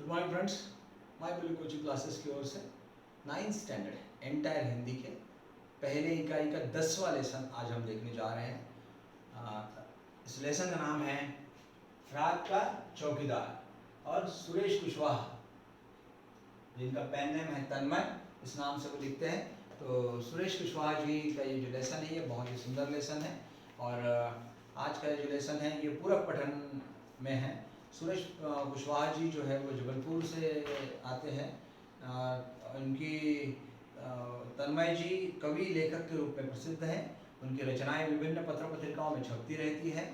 Good morning friends, my Billy coaching classes की ओर से 9th स्टैंडर्ड एंटायर हिंदी के पहले इकाई का 10वां लेसन आज हम देखने जा रहे हैं। इस लेसन का नाम है रात का चौकीदार और सुरेश कुशवाहा, जिनका पेन नेम है तन्मय, इस नाम से वो लिखते हैं। तो सुरेश कुशवाहा जी का ये जो लेसन है ये बहुत ही सुंदर लेसन है और आज का जो लेसन है ये पूरक पठन में है। सुरेश कुशवाहा जी जो है वो जबलपुर से आते हैं। उनकी तन्मय जी कवि लेखक के रूप में प्रसिद्ध हैं। उनकी रचनाएं विभिन्न पत्र पत्रिकाओं में छपती रहती हैं।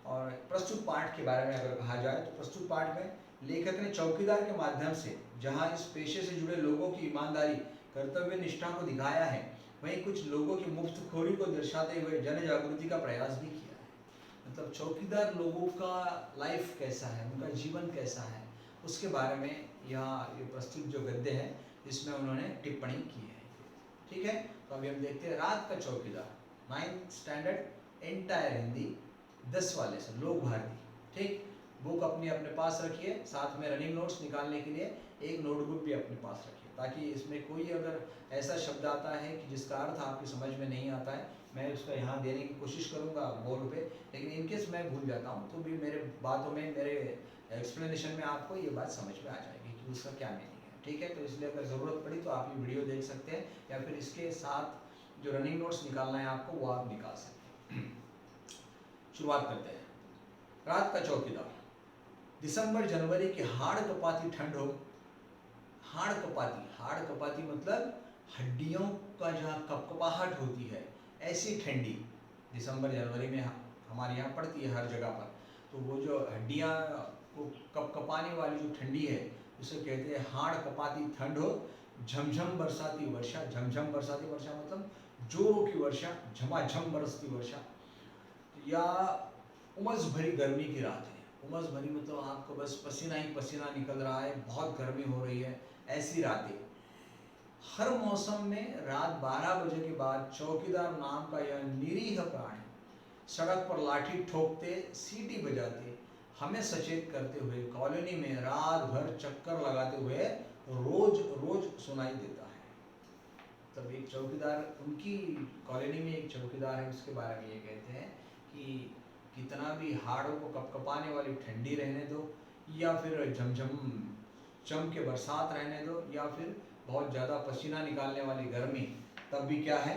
और प्रस्तुत पाठ के बारे में अगर कहा जाए तो प्रस्तुत पाठ में लेखक ने चौकीदार के माध्यम से जहां इस पेशे से जुड़े लोगों की ईमानदारी, कर्तव्य निष्ठा को दिखाया है, वहीं कुछ लोगों की मुफ्तखोरी को दर्शाते हुए जन जागृति का प्रयास भी किया है। मतलब चौकीदार लोगों का लाइफ कैसा है, उनका जीवन कैसा है, उसके बारे में यहाँ ये प्रस्तुत जो गद्य है इसमें उन्होंने टिप्पणी की है। ठीक है, तो अभी हम देखते हैं रात का चौकीदार, 9th स्टैंडर्ड एंटायर हिंदी 10वां लेसन लोक भारती। ठीक, बुक अपनी अपने पास रखिए, साथ में रनिंग नोट्स निकालने के लिए एक नोटबुक भी अपने पास रखिए, ताकि इसमें कोई अगर ऐसा शब्द आता है कि जिसका अर्थ आपकी समझ में नहीं आता है, मैं उसका यहाँ देने की कोशिश करूँगा बोर्ड पे, लेकिन इनकेस मैं भूल जाता हूँ तो भी मेरे बातों में, मेरे एक्सप्लेनेशन में आपको ये बात समझ में आ जाएगी कि उसका क्या मीनिंग है। ठीक है, तो इसलिए अगर ज़रूरत पड़ी तो आप ये वीडियो देख सकते हैं या फिर इसके साथ जो रनिंग नोट्स निकालना है आपको वो आप निकाल सकते हैं। शुरुआत करते हैं। रात का चौकीदार। दिसंबर जनवरी की हाड़ कपाती ठंड हो, हाड़ कपाती मतलब हड्डियों का जहाँ कपकपाहट होती है, ऐसी ठंडी दिसंबर जनवरी में हमारे यहाँ पड़ती है हर जगह पर। तो वो जो हड्डियाँ को कपकपाने वाली जो ठंडी है उसे कहते हैं हाड़ कपाती ठंड हो। झमझम बरसाती वर्षा, झमझम बरसाती वर्षा मतलब जोरों की वर्षा, झमाझम बरसती वर्षा, या उमस भरी गर्मी की रात है। उमस भरी मतलब आपको बस पसीना ही पसीना निकल रहा है, बहुत गर्मी हो रही है, ऐसी रातें। हर मौसम में रात 12 बजे के बाद चौकीदार नाम का यह निरीह प्राणी सड़क पर लाठी ठोकते, सीटी बजाते, हमें सचेत करते हुए कॉलोनी में रात भर चक्कर लगाते हुए रोज रोज सुनाई देता है। तब एक चौकीदार, उनकी कॉलोनी में एक चौकीदार है, उसके बारे में ये कहते हैं कि कितना भी हाड़ों को कपकपाने वाली ठंडी रहने दो, या फिर झमझम चम के बरसात रहने दो, या फिर बहुत ज़्यादा पसीना निकालने वाली गर्मी, तब भी क्या है,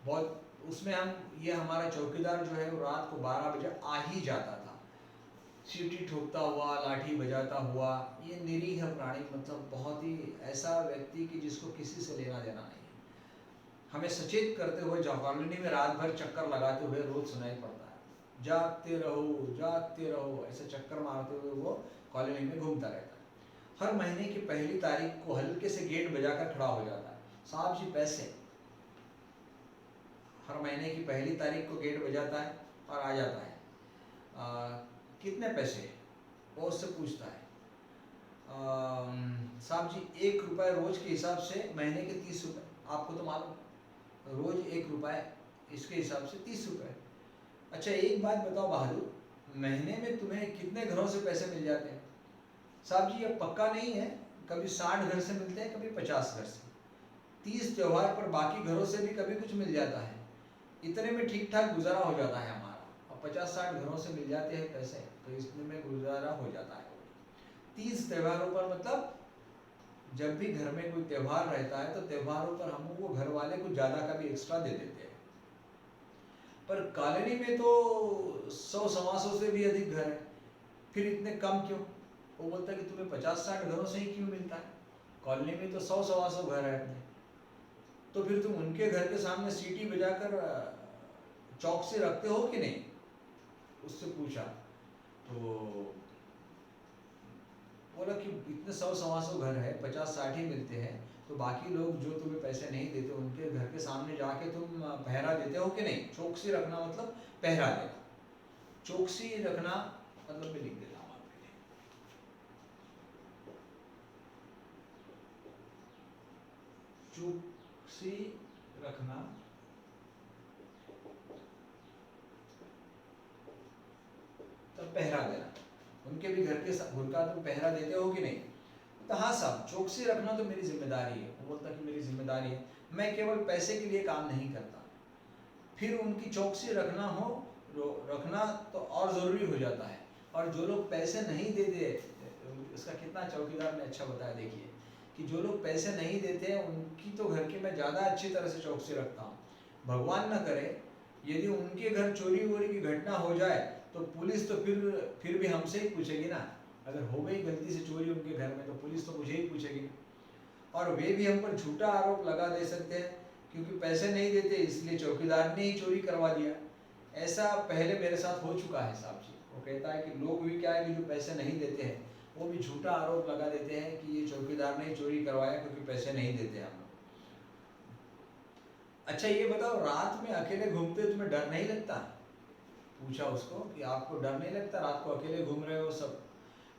बहुत उसमें हम ये हमारा चौकीदार जो है वो रात को 12 बजे आ ही जाता था, सीटी ठोकता हुआ, लाठी बजाता हुआ। ये निरीह प्राणी मतलब बहुत ही ऐसा व्यक्ति कि जिसको किसी से लेना देना नहीं है, हमें सचेत करते हुए कॉलोनी में रात भर चक्कर लगाते हुए रोज सुनाई पड़ता है। जागते रहो, ऐसे चक्कर मारते हुए वो कॉलोनी में घूमता रहता है। हर महीने की पहली तारीख को हल्के से गेट बजाकर खड़ा हो जाता है। साहब जी पैसे। हर महीने की पहली तारीख को गेट बजाता है और आ जाता है। कितने पैसे, वो उससे पूछता है। साहब जी 1 रुपये रोज के हिसाब से महीने के 30 रुपये, आपको तो मालूम, रोज 1 रुपये, इसके हिसाब से 30 रुपये। अच्छा एक बात बताओ बहादुर, महीने में तुम्हें कितने घरों से पैसे मिल जाते हैं? साहब जी ये पक्का नहीं है, कभी 60 घर से मिलते हैं, कभी 50 घर से, 30 त्यौहार पर बाकी घरों से भी कभी कुछ मिल जाता है, इतने में ठीक ठाक गुजारा हो जाता है हमारा। और 50-60 घरों से मिल जाते हैं पैसे, तो इसमें में गुजारा हो जाता है। 30 त्योहारों पर मतलब जब भी घर में कोई त्यौहार रहता है तो त्योहारों पर हम वो घर वाले कुछ ज़्यादा का भी एक्स्ट्रा दे देते हैं। पर कॉलोनी में तो 100-125 से भी अधिक घर है, फिर इतने कम क्यों? वो बोलता है कि तुम्हें 50-60 घरों से ही क्यों मिलता है, कॉलोनी में तो 100-125 घर है अपने, तो फिर तुम उनके घर के सामने सीटी बजाकर चौकसी रखते हो कि नहीं? उससे पूछा। तो बोला कि इतने 100-125 घर है, 50-60 ही मिलते हैं, तो बाकी लोग जो तुम्हें पैसे नहीं देते उनके घर के सामने जाके तुम पहरा देते हो कि नहीं? चौकसी रखना मतलब पहरा देना, चौकसी रखना मतलब मैं लिख देता हूँ आपके लिए। चौकसी रखना तब पहरा देना, उनके भी घर का तुम पहरा देते हो कि नहीं? तो हाँ साहब, चौकसी रखना तो मेरी जिम्मेदारी है। वो बोलता कि मेरी जिम्मेदारी है, मैं केवल पैसे के लिए काम नहीं करता। फिर उनकी चौकसी रखना तो और ज़रूरी हो जाता है। और जो लोग पैसे नहीं देते, इसका कितना चौकीदार ने अच्छा बताया, देखिए कि जो लोग पैसे नहीं देते हैं उनकी तो घर की मैं ज़्यादा अच्छी तरह से चौकसी रखता हूँ। भगवान न करे यदि उनके घर चोरी वोरी की घटना हो जाए तो पुलिस तो फिर भी हमसे ही पूछेगी ना। अगर हो गई गलती से चोरी उनके घर में तो पुलिस तो मुझे ही पूछेगी। और वे भी हम पर झूठा आरोप लगा दे सकते हैं क्योंकि पैसे नहीं देते इसलिए चौकीदार ने ही चोरी करवा दिया। ऐसा पहले मेरे साथ हो चुका है साहब जी। वो कहता है कि लोग भी क्या है कि जो पैसे नहीं देते हैं वो भी झूठा आरोप लगा देते हैं कि ये चौकीदार ने ही चोरी करवाया क्योंकि पैसे नहीं देते हम लोग। अच्छा ये बताओ, रात में अकेले घूमते तुम्हें डर नहीं लगता? पूछा उसको कि आपको डर नहीं लगता, रात को अकेले घूम रहे हो सब?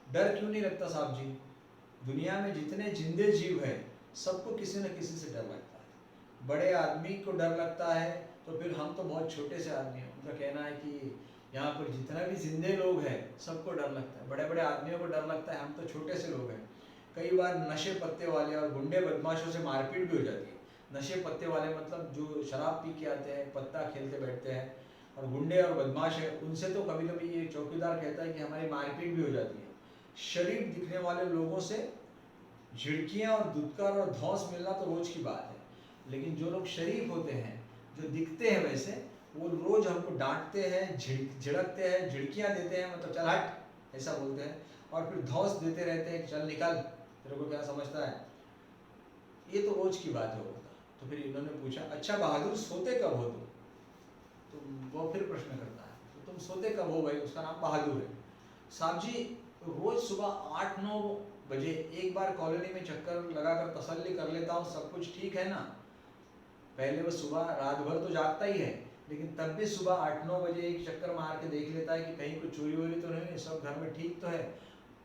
डर क्यों नहीं लगता साहब जी? दुनिया में जितने जिंदे जीव है सबको किसी न किसी से डर लगता है। बड़े आदमी को डर लगता है तो फिर हम तो बहुत छोटे से आदमी हैं। उनका कहना है कि यहाँ पर जितना भी जिंदे लोग हैं सबको डर लगता है। बड़े बड़े आदमियों को डर लगता है, हम तो छोटे से लोग हैं। कई बार नशे पत्ते वाले और गुंडे बदमाशों से मारपीट भी हो जाती है। नशे पत्ते वाले मतलब जो शराब पी के आते हैं, पत्ता खेलते बैठते हैं, और गुंडे और बदमाश है उनसे तो कभी कभी ये चौकीदार कहता है कि हमारी मारपीट भी हो जाती है। शरीफ दिखने वाले लोगों से झिड़कियाँ और दुत्कार और धौंस मिलना तो रोज की बात है, लेकिन जो लोग शरीफ होते हैं, जो दिखते हैं वैसे, वो रोज हमको डांटते हैं, झिड़कते हैं, झिड़कियाँ देते हैं, मतलब चल हट ऐसा बोलते हैं, और फिर धौंस देते रहते हैं कि चल निकल, तेरे को क्या समझता है। ये तो रोज की बात है। तो फिर इन्होंने पूछा, अच्छा बहादुर सोते कब हो तुम? तो वो फिर प्रश्न करता है, तो तुम सोते कब हो भाई? उसका नाम बहादुर है। साहब जी रोज सुबह 8-9 बजे एक बार कॉलोनी में चक्कर लगाकर तसल्ली कर लेता हूँ सब कुछ ठीक है ना। पहले वो सुबह रात भर तो जागता ही है, लेकिन तब भी सुबह 8-9 बजे एक चक्कर मार के देख लेता है कि कहीं कोई चोरी वोरी तो नहीं, सब घर में ठीक तो है।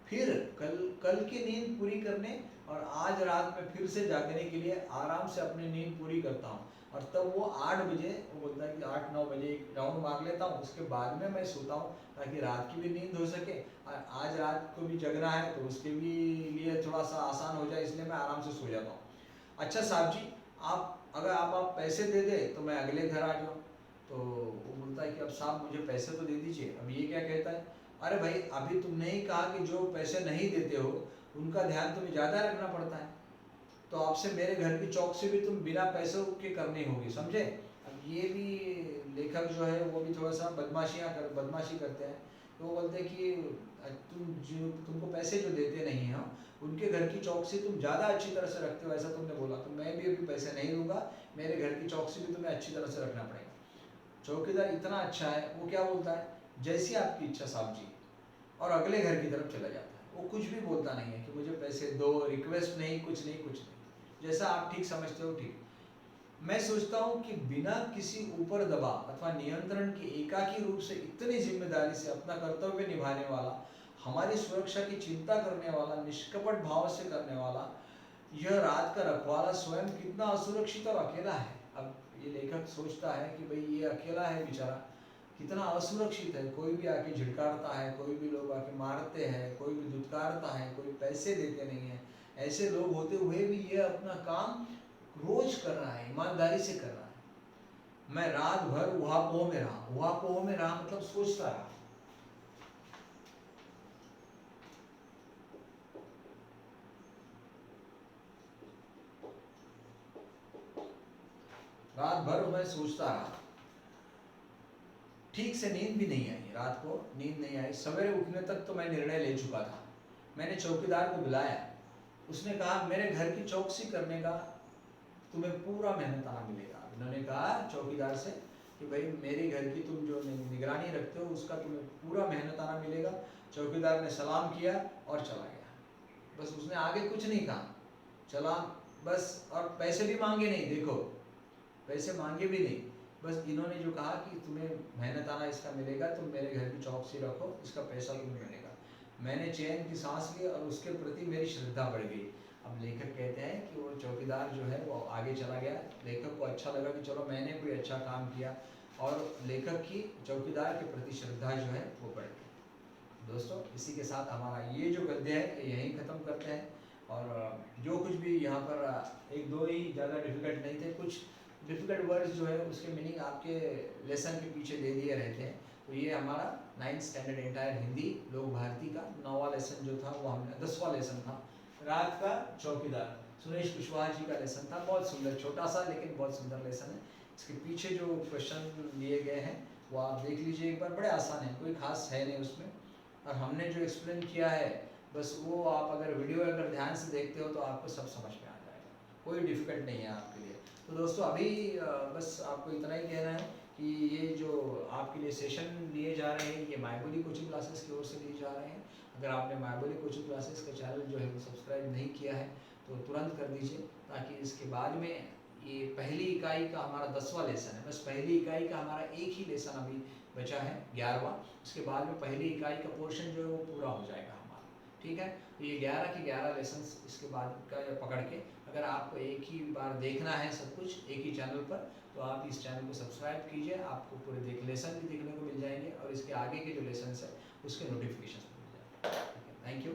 फिर कल की नींद पूरी करने और आज रात में फिर से जागने के लिए आराम से अपनी नींद पूरी करता हूँ। और तब वो 8 बजे, वो बोलता है कि 8-9 बजे एक राउंड मार लेता हूँ, उसके बाद में मैं सोता हूँ ताकि रात की भी नींद हो सके और आज रात को भी जगना है तो उसके भी लिए थोड़ा सा आसान हो जाए, इसलिए मैं आराम से सो जाता हूँ। अच्छा साहब जी, अगर आप पैसे दे दे तो मैं अगले घर आ जाऊँ। तो वो बोलता है कि अब साहब मुझे पैसे तो दे दीजिए। अब ये क्या कहता है, अरे भाई अभी तुमने ही कहा कि जो पैसे नहीं देते हो उनका ध्यान तुम्हें ज़्यादा रखना पड़ता है, तो आपसे मेरे घर की चौकसी भी तुम बिना पैसों के करनी होगी, समझे। अब ये भी लेखक जो है वो भी थोड़ा सा बदमाशी करते हैं। तो वो बोलते हैं कि तुमको पैसे जो देते नहीं हैं उनके घर की चौकसी तुम ज़्यादा अच्छी तरह से रखते हो, ऐसा तुमने बोला, तो मैं भी अभी पैसे नहीं दूंगा, मेरे घर की चौकसी भी तुम्हें अच्छी तरह से रखना पड़ेगा। चौकीदार इतना अच्छा है, वो क्या बोलता है, जैसी आपकी इच्छा साहब जी, और अगले घर की तरफ चला जाता है। वो कुछ भी बोलता नहीं है कि मुझे पैसे दो, रिक्वेस्ट नहीं, कुछ नहीं, जैसा आप ठीक समझते हो ठीक। मैं सोचता हूँ कि बिना किसी ऊपर दबाव अथवा नियंत्रण के एकाकी रूप से इतनी जिम्मेदारी से अपना कर्तव्य निभाने वाला, हमारी सुरक्षा की चिंता करने वाला, निष्कपट भाव से करने वाला यह रात का रखवाला स्वयं कितना असुरक्षित और अकेला है। अब ये लेखक सोचता है कि भाई ये अकेला है बेचारा, कितना असुरक्षित है। कोई भी आके झिड़कारता है, कोई भी लोग आके मारते हैं, कोई भी दुत्कारता है, कोई पैसे देते नहीं है। ऐसे लोग होते हुए भी ये अपना काम रोज कर रहा है, ईमानदारी से कर रहा है। मैं रात भर उहापोह में रहा मतलब सोचता रहा। रात भर मैं सोचता रहा, ठीक से नींद भी नहीं आई, रात को नींद नहीं आई। सवेरे उठने तक तो मैं निर्णय ले चुका था। मैंने चौकीदार को बुलाया, उसने कहा मेरे घर की चौकसी करने का तुम्हें पूरा मेहनताना मिलेगा। उन्होंने कहा चौकीदार से कि भाई मेरे घर की तुम जो निगरानी रखते हो उसका तुम्हें पूरा मेहनताना मिलेगा। चौकीदार ने सलाम किया और चला गया। बस उसने आगे कुछ नहीं कहा, चला बस। और पैसे भी मांगे नहीं, देखो पैसे मांगे भी नहीं, बस इन्होंने जो कहा कि तुम्हें मेहनताना इसका मिलेगा, तुम मेरे घर की चौकसी रखो, इसका पैसा तुम्हें मिलेगा। मैंने चैन की सांस ली और उसके प्रति मेरी श्रद्धा बढ़ गई। अब लेखक कहते हैं कि वो चौकीदार जो है वो आगे चला गया। लेखक को अच्छा लगा कि चलो मैंने कोई अच्छा काम किया, और लेखक की चौकीदार के प्रति श्रद्धा जो है वो बढ़ गई। दोस्तों इसी के साथ हमारा ये जो गद्य है यहीं ख़त्म करते हैं, और जो कुछ भी यहाँ पर एक दो ही ज़्यादा डिफ़िकल्ट नहीं थे, कुछ डिफ़िकल्ट वर्ड्स जो है उसके मीनिंग आपके लेसन के पीछे दे दिए रहते हैं। तो ये हमारा 9th स्टैंडर्ड एंटायर हिंदी लोक भारती का 9वां लेसन जो था वो हमने 10वां लेसन था रात का चौकीदार, सुरेश कुशवाहा जी का लेसन था। बहुत सुंदर, छोटा सा लेकिन बहुत सुंदर लेसन है। इसके पीछे जो क्वेश्चन दिए गए हैं वो आप देख लीजिए एक बार, बड़े आसान है, कोई खास है नहीं उसमें। और हमने जो एक्सप्लेन किया है बस वो आप अगर वीडियो अगर ध्यान से देखते हो तो आपको सब समझ में आ जाएगा, कोई डिफ़िकल्ट नहीं है आपके लिए। तो दोस्तों अभी बस आपको इतना ही कहना है कि ये जो आपके लिए सेशन लिए जा रहे हैं ये मायबोली कोचिंग क्लासेस की ओर से लिए जा रहे हैं। अगर आपने मायबोली कोचिंग क्लासेस का चैनल जो है वो सब्सक्राइब नहीं किया है तो तुरंत कर दीजिए, ताकि इसके बाद में ये पहली इकाई का हमारा 10वां लेसन है। बस पहली इकाई का हमारा एक ही लेसन अभी बचा है 11वां, उसके बाद में पहली इकाई का पोर्शन जो है वो पूरा हो जाएगा हमारा। ठीक है, तो ये 11 के 11 लेसन इसके बाद का पकड़ के अगर आपको एक ही बार देखना है सब कुछ एक ही चैनल पर, तो आप इस चैनल को सब्सक्राइब कीजिए, आपको पूरे लेसन भी देखने को मिल जाएंगे और इसके आगे के जो लेसन है उसके नोटिफिकेशन मिल जाएंगे। Thank you.